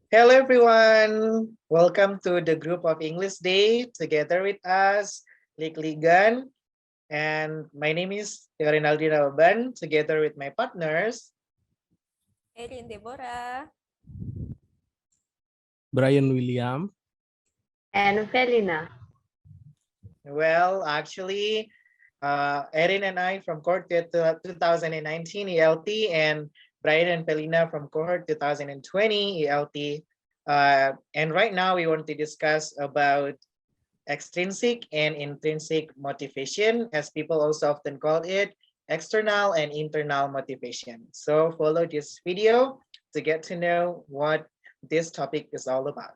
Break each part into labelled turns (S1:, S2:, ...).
S1: Hello, everyone. Welcome to the group of English Day. Together with us, Ligligan. And my name is Rinaldi Raban, together with my partners.
S2: Erin Deborah.
S3: Brian William.
S4: And Felina.
S1: Well, actually, Erin and I from cohort 2019 ELT and Brian and Pelina from cohort 2020 ELT. And right now we want to discuss about extrinsic and intrinsic motivation, as people also often call it, external and internal motivation. So follow this video to get to know what this topic is all about.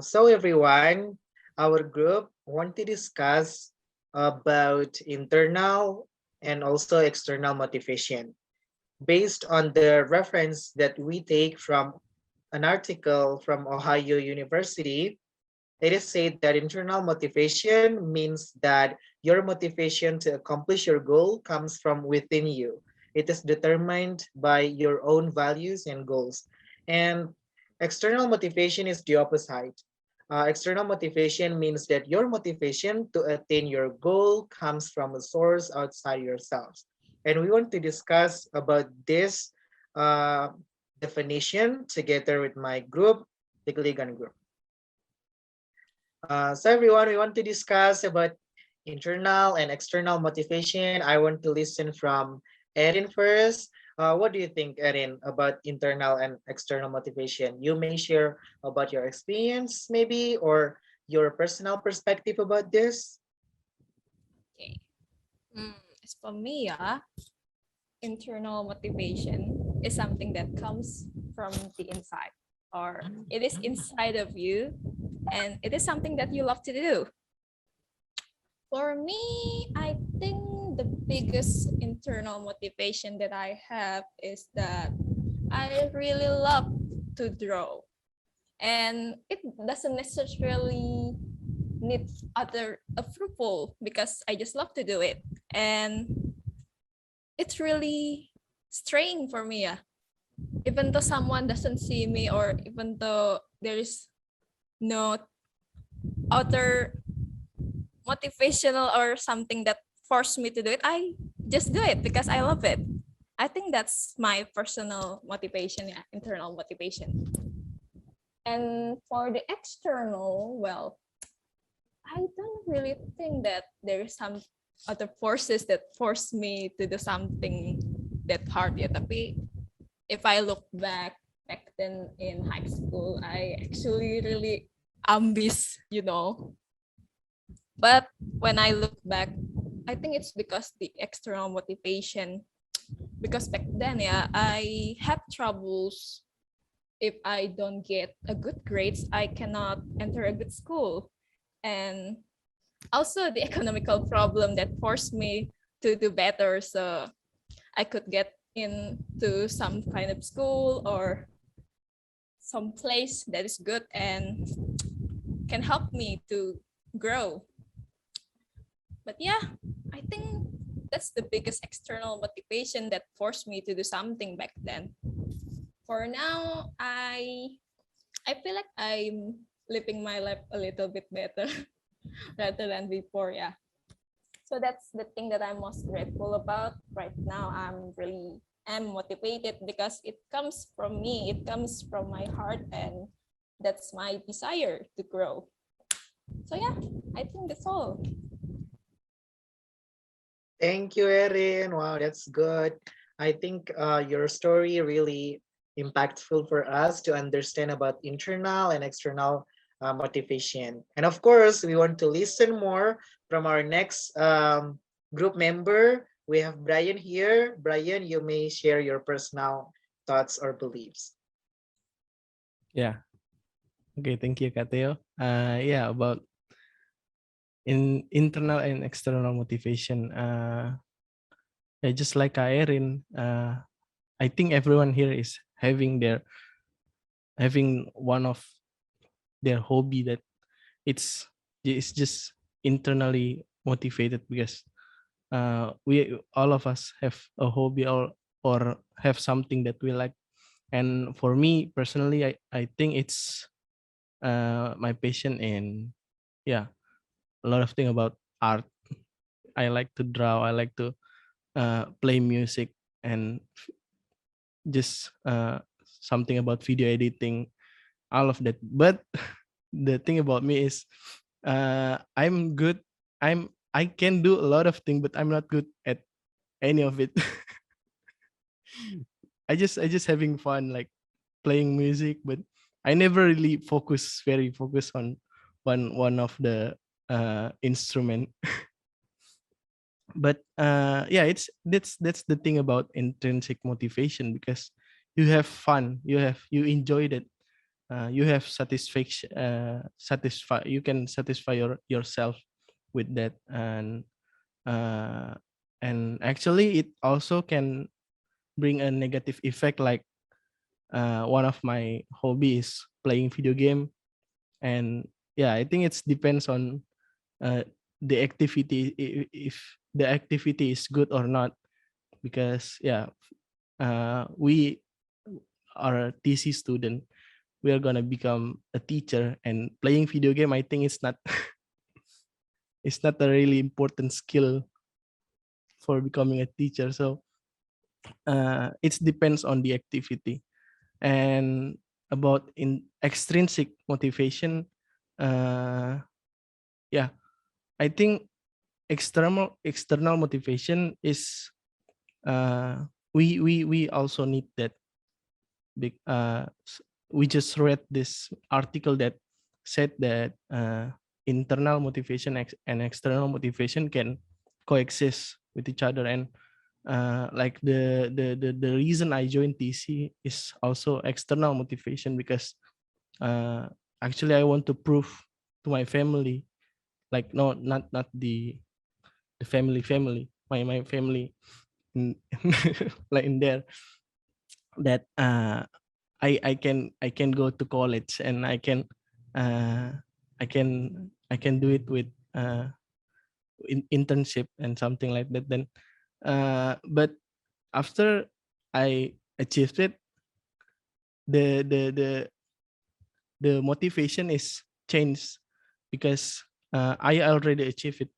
S1: So everyone, our group want to discuss about internal and also external motivation based on the reference that we take from an article from Ohio University. It is said that internal motivation means that your motivation to accomplish your goal comes from within you. It is determined by your own values and goals. And external motivation is the opposite. External motivation means that your motivation to attain your goal comes from a source outside yourselves. And we want to discuss about this definition together with my group, the Ligligan Group. So everyone, we want to discuss about internal and external motivation. I want to listen from Erin first. What do you think, Erin, about internal and external motivation? You may share about your experience maybe or your personal perspective about this.
S2: Okay. As for me, internal motivation is something that comes from the inside, or it is inside of you, and it is something that you love to do. For me, I think the biggest internal motivation that I have is that I really love to draw. And it doesn't necessarily need other approval because I just love to do it. And it's really strange for me. Even though someone doesn't see me, or even though there is no other motivational or something that forced me to do it, I just do it because I love it. I think that's my personal motivation, internal motivation. And for the external, well, I don't really think that there is some other forces that force me to do something that hard yet. Tapi if I look back then in high school, I actually really ambitious, But when I look back, I think it's because the external motivation. Because back then, I have troubles. If I don't get a good grades, I cannot enter a good school. And also the economical problem that forced me to do better, so I could get into some kind of school or some place that is good and can help me to grow. But yeah, I think that's the biggest external motivation that forced me to do something back then. For now, I feel like I'm living my life a little bit better rather than before, yeah. So that's the thing that I'm most grateful about right now. I'm motivated because it comes from me, it comes from my heart, and that's my desire to grow. So yeah, I think that's all.
S1: Thank you, Erin. Wow, that's good. I think your story really impactful for us to understand about internal and external motivation. And of course, we want to listen more from our next group member. We have Brian here. Brian, you may share your personal thoughts or beliefs.
S3: Yeah. Okay, thank you, Kateo. Yeah, about internal and external motivation. Yeah, just like Erin, I think everyone here is having one of their hobby that it's just internally motivated, because we all of us have a hobby or have something that we like And for me personally, I think it's my passion in, yeah, a lot of thing about art. I like to draw, I like to play music, and just something about video editing, all of that. But the thing about me is I'm good, I can do a lot of things, but I'm not good at any of it. I just having fun, like playing music, but I never really very focus on one of the instrument. But yeah, that's the thing about intrinsic motivation, because you have fun, you enjoy that, you have satisfaction, you can satisfy yourself with that. Uh, and actually it also can bring a negative effect, like one of my hobbies playing video game. And yeah, I think it depends on uh, the activity, if the activity is good or not. Because yeah, we are a TC student, we are gonna become a teacher, and playing video game, I think it's not it's not a really important skill for becoming a teacher. So it depends on the activity. And about in extrinsic motivation, uh, yeah, I think external motivation is, we also need that. We just read this article that said that internal motivation and external motivation can coexist with each other. And like the reason I joined TC is also external motivation, because uh, actually I want to prove to my family, like, no, not the family, my family in, like in there, that I can go to college, and uh, I can do it with internship and something like that. Then but after I achieved it, the the the the motivation is changed, because I already achieved it.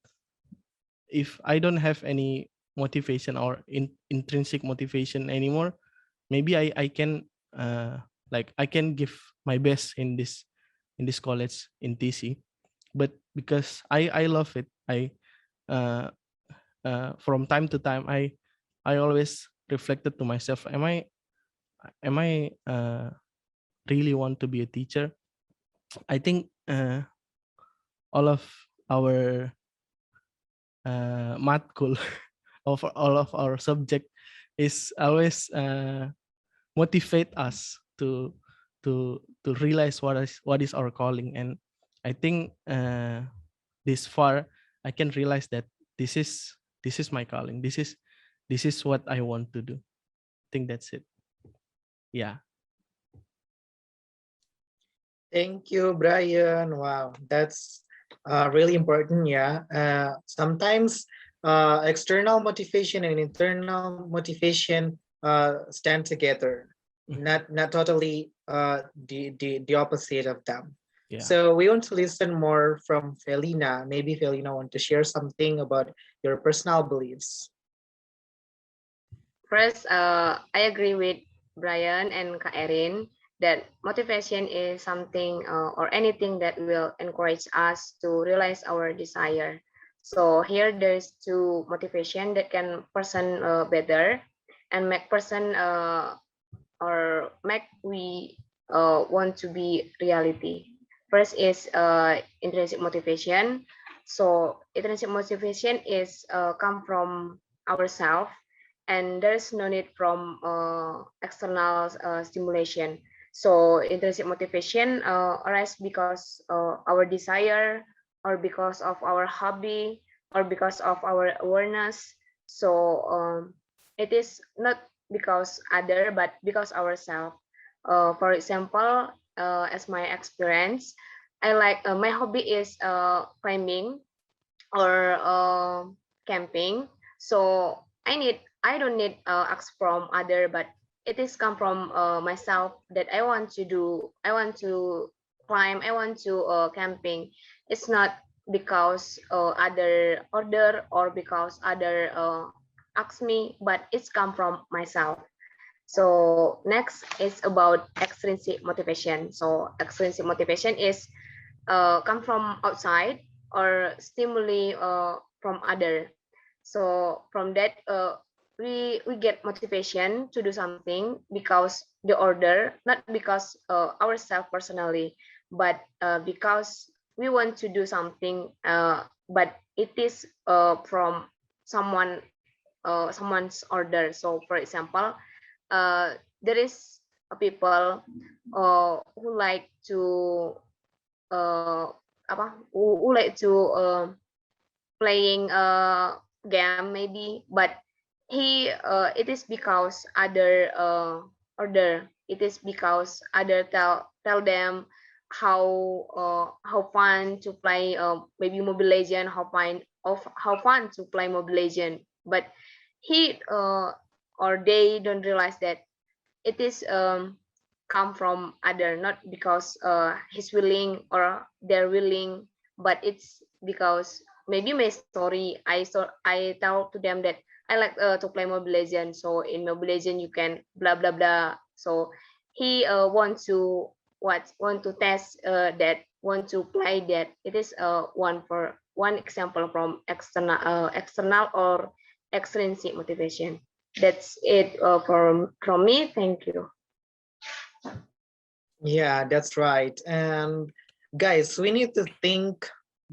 S3: If I don't have any motivation or intrinsic motivation anymore, maybe I can like I can give my best in this college in TC. But because I love it, I uh, from time to time, I always reflected to myself, am I really want to be a teacher? I think all of our math school of all of our subject is always motivate us to realize what is our calling. And I think this far I can realize that this is my calling, this is what I want to do. I think that's it. Yeah.
S1: Thank you, Brian. Wow, that's really important. Yeah. Sometimes external motivation and internal motivation stand together, not totally the opposite of them.
S3: Yeah.
S1: So we want to listen more from Felina. Maybe Felina want to share something about your personal beliefs.
S4: First, I agree with Brian and Kak Erin that motivation is something or anything that will encourage us to realize our desire. So here there's two motivation that can person better and make person or make we want to be reality. First is intrinsic motivation. So intrinsic motivation is come from ourselves, and there's no need from external stimulation. So intrinsic motivation arises because our desire, or because of our hobby, or because of our awareness. So it is not because other, but because ourselves. For example, as my experience, I like my hobby is climbing or camping. So I don't need ask from other, but it is come from myself, that I want to do, I want to climb, I want to camping. It's not because other order or because other ask me, but it's come from myself. So next is about extrinsic motivation. So extrinsic motivation is come from outside or stimuli from other. So from that, we get motivation to do something because the order, not because ourselves personally, but because we want to do something, but it is from someone, someone's order. So for example, there is a people who like to who like to playing a game maybe, but it is because other order, it is because other tell them how fun to play maybe Mobile Legend, how fun to play Mobile Legend, but he or they don't realize that it is come from other, not because he's willing or they're willing, but it's because maybe my story, I tell to them that I like to play Mobile Legend, so in Mobile Legend you can blah blah blah. So he want to test that, want to play that. It is one example from external or extrinsic motivation. That's it from me. Thank you.
S1: Yeah, that's right. And guys, we need to think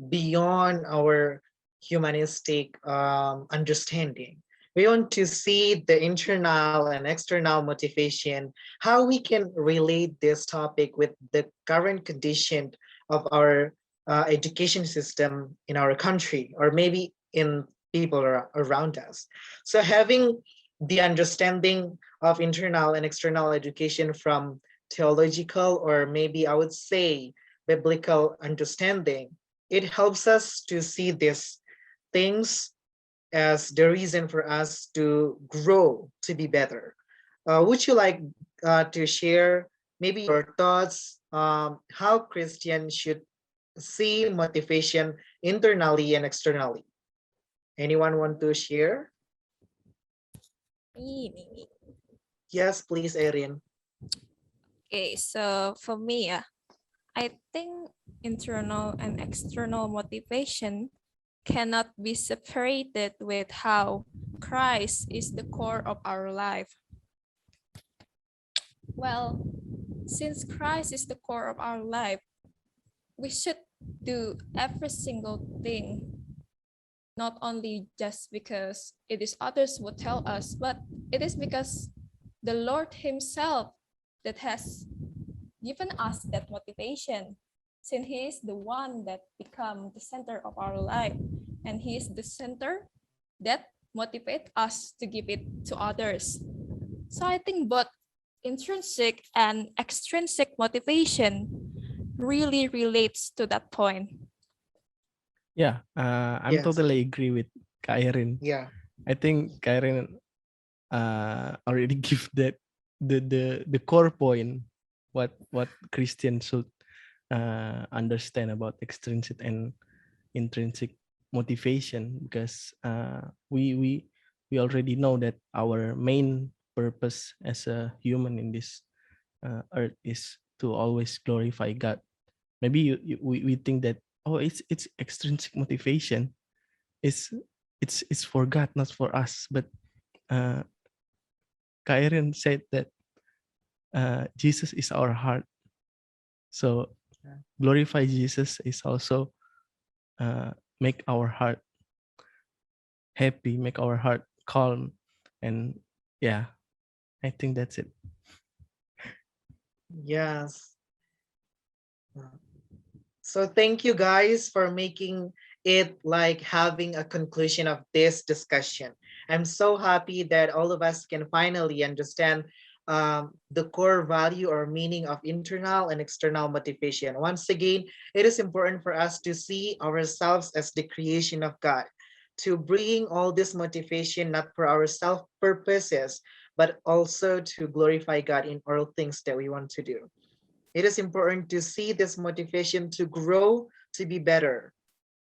S1: beyond our humanistic understanding. We want to see the internal and external motivation, how we can relate this topic with the current condition of our education system in our country, or maybe in people around us. So having the understanding of internal and external education from theological, or maybe I would say biblical understanding, it helps us to see these things as the reason for us to grow to be better. Would you like to share maybe your thoughts how Christians should see motivation internally and externally? Anyone want to share?
S2: Me.
S1: Yes, please, Erin.
S2: Okay, so for me, I think internal and external motivation cannot be separated with how Christ is the core of our life. Well, since Christ is the core of our life, we should do every single thing, not only just because it is others would tell us, but it is because the Lord Himself that has given us that motivation, since He is the one that become the center of our life, and He is the center that motivate us to give it to others. So I think both intrinsic and extrinsic motivation really relates to that point.
S3: Yeah, I'm
S1: Yes.
S3: totally agree with Kairin.
S1: Yeah.
S3: I think Kairin already give that the core point, what Christians should understand about extrinsic and intrinsic motivation, because we already know that our main purpose as a human in this earth is to always glorify God. Maybe we think that, oh, it's extrinsic motivation, it's it's for God, not for us. But uh Kairen said that Jesus is our heart, so
S1: Yeah.
S3: glorify Jesus is also make our heart happy, make our heart calm. And yeah, I think that's it.
S1: Yes. So thank you guys for making it like having a conclusion of this discussion. I'm so happy that all of us can finally understand the core value or meaning of internal and external motivation. Once again, it is important for us to see ourselves as the creation of God, to bring all this motivation not for our self purposes, but also to glorify God in all things that we want to do. It is important to see this motivation to grow, to be better,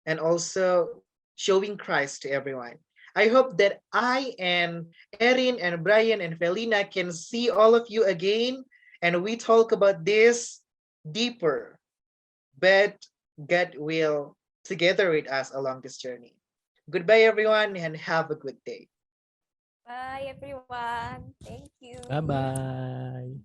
S1: and also showing Christ to everyone. I hope that I and Erin and Brian and Felina can see all of you again and we talk about this deeper, but God will together with us along this journey. Goodbye, everyone, and have a good day.
S2: Bye, everyone. Thank you.
S3: Bye bye.